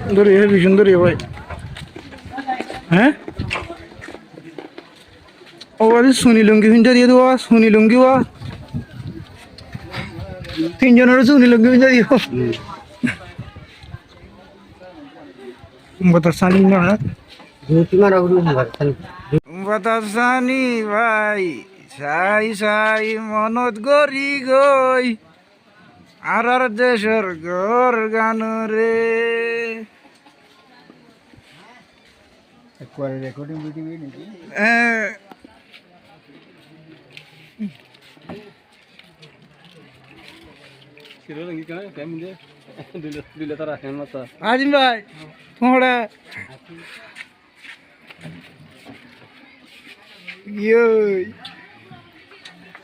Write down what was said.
সুন্দরী হেবি সুন্দরী ভাই। হ্যাঁ ও আজ সুনি লুঙ্গি ভিঞ্জা দিয়ে দেবো, সুনি লুঙ্গি বা তিনজনের সুনি লুঙ্গি ভিঞ্জা দিব। বাতাসানি না বাতাসানি ভাই সাই সাই মনত গরি গই আর দেশর গর গান রে। রেকর্ডিং ভিডিও নাকি? আজিম ভাই তোমরা ইয়ে